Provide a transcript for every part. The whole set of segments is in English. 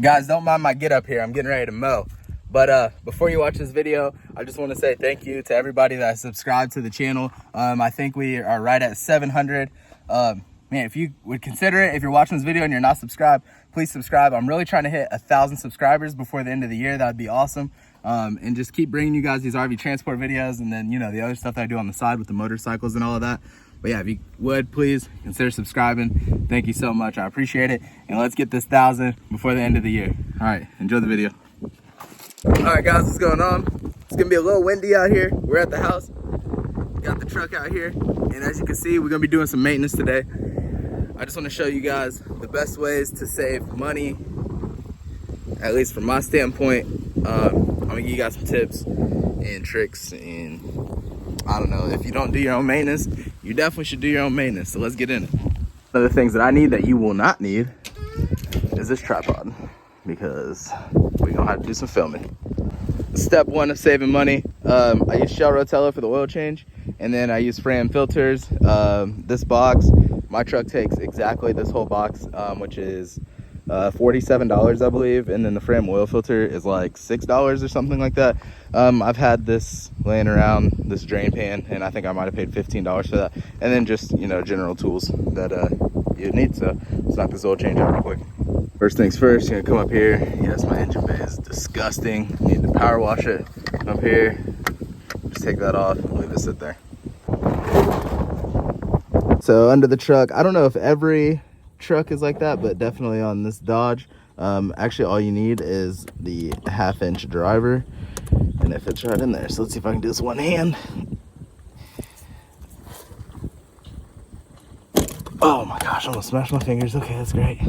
Guys, don't mind my get up here. I'm getting ready to mow. But before you watch this video, I just want to say thank you to everybody that subscribed to the channel. I think we are right at 700. Man, if you would consider it, if you're watching this video and you're not subscribed, please subscribe. I'm really trying to hit 1,000 subscribers before the end of the year. That would be awesome. And just keep bringing you guys these RV transport videos, and then, you know, the other stuff that I do on the side with the motorcycles and all of that. But yeah, if you would, please consider subscribing. Thank you so much. I appreciate it. And let's get this 1,000 before the end of the year. All right, enjoy the video. All right, guys, what's going on? It's gonna be a little windy out here. We're at the house. Got the truck out here. And as you can see, we're gonna be doing some maintenance today. I just wanna show you guys the best ways to save money, at least from my standpoint. I'm gonna give you guys some tips and tricks, and I don't know, if you don't do your own maintenance, you definitely should do your own maintenance. So let's get in it. One of the things that I need that you will not need is this tripod, because we're gonna have to do some filming. Step one of saving money, I use Shell Rotella for the oil change, and then I use Fram filters. This box, my truck takes exactly this whole box, which is $47, I believe, and then the Fram oil filter is like $6 or something like that. I've had this laying around, this drain pan, and I think I might have paid $15 for that. And then just, you know, general tools that you need. So let's knock this oil change out real quick. First things first, you're gonna come up here. Yes, my engine bay is disgusting. Need to power wash it. Come up here, just take that off, leave it sit there. So under the truck, I don't know if every truck is like that, but definitely on this Dodge, actually all you need is the 1/2 inch driver, and it fits right in there. So let's see if I can do this one hand. Oh my gosh, I almost smashed my fingers. Okay, that's great.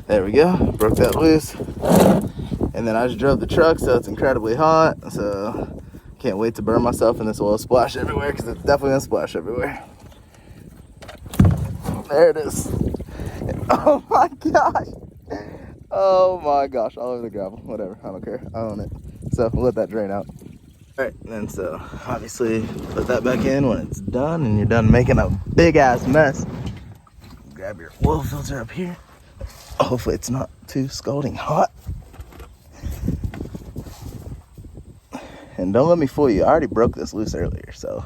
There we go, broke that loose. And then I just drove the truck, so it's incredibly hot, so can't wait to burn myself in this oil splash everywhere, because it's definitely gonna splash everywhere. There it is. Oh my gosh. Oh my gosh, all over the gravel. Whatever, I don't care, I own it. So we'll let that drain out. All right, and then so obviously put that back in when it's done and you're done making a big ass mess. Grab your oil filter up here. Hopefully it's not too scalding hot. And don't let me fool you, I already broke this loose earlier, so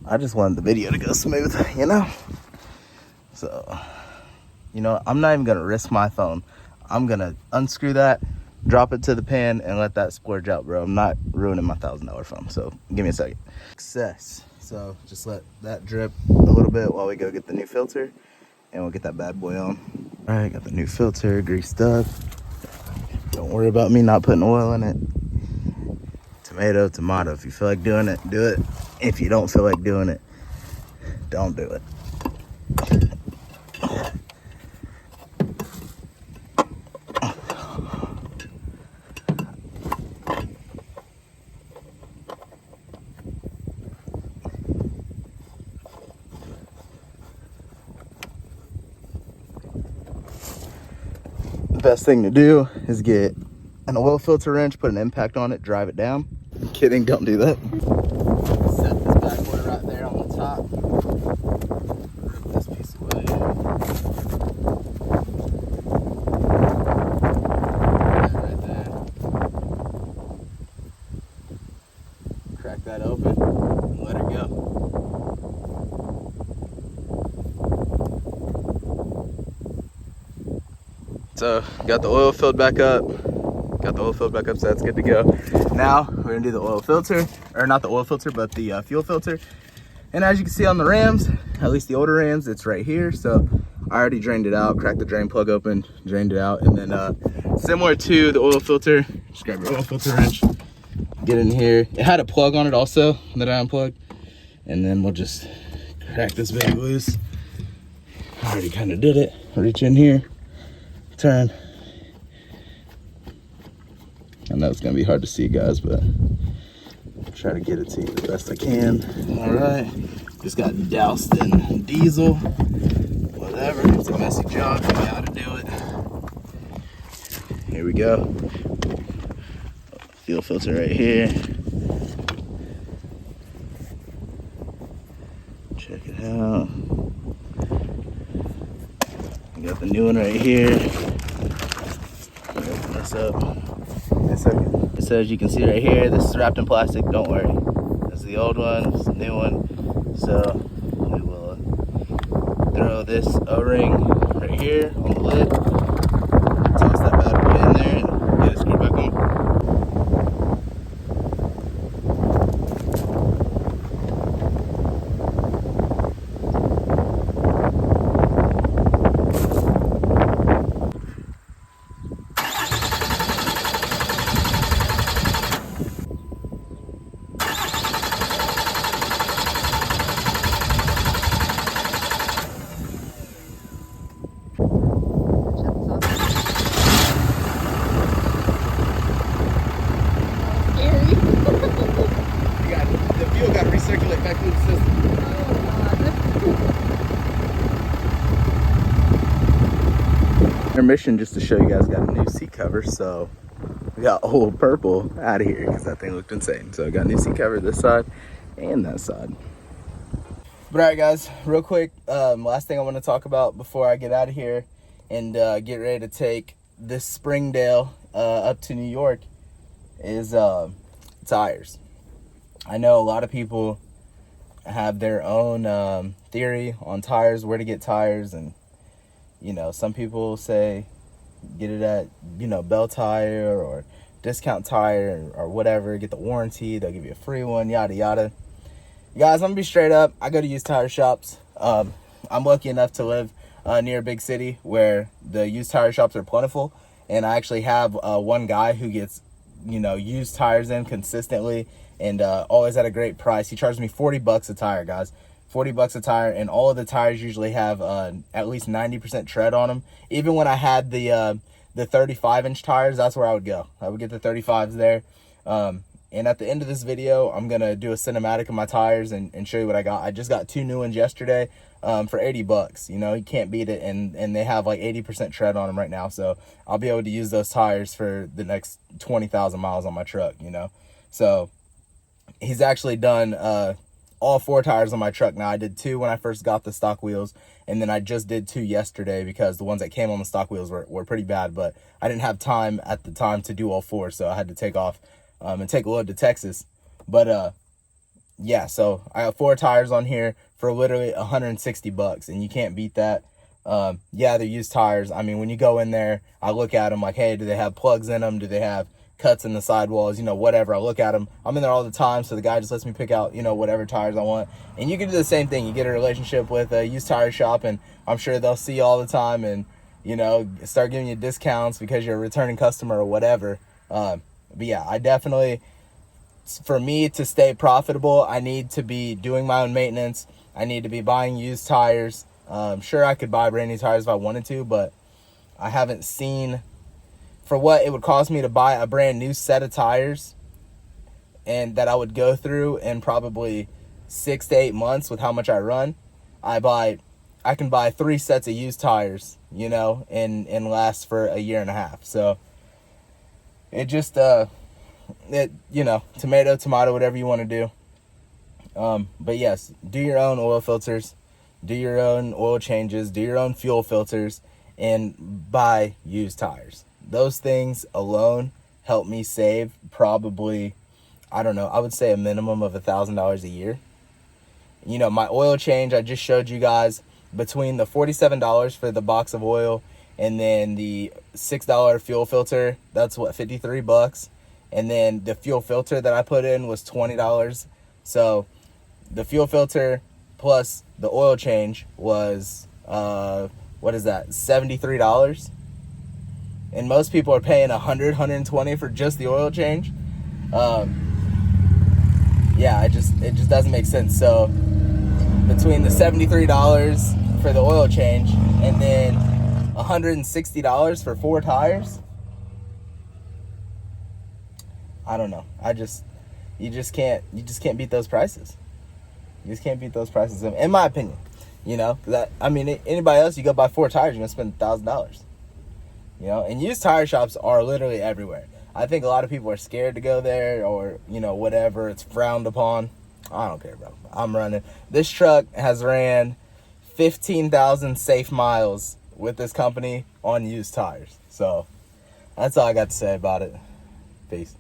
I just wanted the video to go smooth, you know? So, you know, I'm not even gonna risk my phone. I'm gonna unscrew that, drop it to the pan, and let that splurge out, bro. I'm not ruining my $1,000 phone, so give me a second. Success. So just let that drip a little bit while we go get the new filter, and we'll get that bad boy on. All right, got the new filter greased up. Don't worry about me not putting oil in it. Tomato, tomato. If you feel like doing it, do it. If you don't feel like doing it, don't do it. The best thing to do is get an oil filter wrench, put an impact on it, drive it down. I'm kidding, don't do that. Set this bad boy right there on the top. Rip this piece away. Right there. Crack that open and let her go. So got the oil filled back up. Got the oil filled back up, so that's good to go. Now we're gonna do the oil filter, or not the oil filter, but the fuel filter. And as you can see on the Rams, at least the older Rams, it's right here. So I already drained it out, cracked the drain plug open, drained it out, and then similar to the oil filter, just grab your oil filter wrench, get in here. It had a plug on it also that I unplugged, and then we'll just crack this baby loose. I already kind of did it. Reach in here, turn. I know it's gonna be hard to see, guys, but I'll try to get it to you the best I can. All right, just got doused in diesel. Whatever, it's a messy job, you gotta do it. Here we go. Fuel filter right here. Check it out. We got the new one right here. Open mess up. So as you can see right here, this is wrapped in plastic. Don't worry. This is the old one. This is the new one. So we will throw this O-ring right here on the lid. Toss that bad boy in there and get it screwed back on. The fuel got to recirculate back through the system. Intermission just to show you guys got a new seat cover. So we got old purple out of here because that thing looked insane. So I got a new seat cover this side and that side. But all right, guys, real quick, last thing I want to talk about before I get out of here and get ready to take this Springdale up to New York is tires. I know a lot of people have their own theory on tires, where to get tires, and you know, some people say get it at, you know, Bell Tire or Discount Tire or whatever, get the warranty, they'll give you a free one, yada yada. Guys, I'm gonna be straight up. I go to used tire shops. I'm lucky enough to live near a big city where the used tire shops are plentiful, and I actually have one guy who gets, you know, used tires in consistently and always at a great price. He charged me 40 bucks a tire, guys. 40 bucks a tire, and all of the tires usually have at least 90% tread on them. Even when I had the 35-inch tires, that's where I would go. I would get the 35s there. And at the end of this video, I'm gonna do a cinematic of my tires and show you what I got. I just got 2 new ones yesterday for 80 bucks. You know, you can't beat it, and they have like 80% tread on them right now. So I'll be able to use those tires for the next 20,000 miles on my truck, you know. So he's actually done all 4 tires on my truck now. I did 2 when I first got the stock wheels, and then I just did 2 yesterday because the ones that came on the stock wheels were pretty bad, but I didn't have time at the time to do all 4, so I had to take off and take a load to Texas. But yeah, so I have 4 tires on here for literally 160 bucks, and you can't beat that. Yeah, they're used tires. I mean, when you go in there, I look at them like, hey, do they have plugs in them? Do they have cuts in the sidewalls? You know, whatever. I look at them. I'm in there all the time, so the guy just lets me pick out, you know, whatever tires I want. And you can do the same thing. You get a relationship with a used tire shop, and I'm sure they'll see you all the time and, you know, start giving you discounts because you're a returning customer or whatever. But yeah, I definitely, for me to stay profitable, I need to be doing my own maintenance. I need to be buying used tires. Sure, I could buy brand new tires if I wanted to, but I haven't seen, for what it would cost me to buy a brand new set of tires and that I would go through in probably 6 to 8 months with how much I run. I can buy 3 sets of used tires, you know, and last for a year and a half. So it just, you know, tomato, whatever you want to do. But yes, do your own oil filters, do your own oil changes, do your own fuel filters, and buy used tires. Those things alone help me save probably, I don't know, I would say a minimum of $1,000 a year. You know, my oil change, I just showed you guys, between the $47 for the box of oil and then the $6 fuel filter, that's what, 53 bucks. And then the fuel filter that I put in was $20. So the fuel filter plus the oil change was, what is that, $73? And most people are paying $100, $120 for just the oil change. Yeah, it just doesn't make sense. So between the $73 for the oil change and then $160 for 4 tires, I don't know. You just can't beat those prices. You just can't beat those prices, in my opinion. You know, I mean, anybody else, you go buy 4 tires, you're gonna spend $1,000. You know, and used tire shops are literally everywhere. I think a lot of people are scared to go there, or, you know, whatever, it's frowned upon. I don't care, bro. I'm running. This truck has ran 15,000 safe miles with this company on used tires. So That's all I got to say about it. Peace.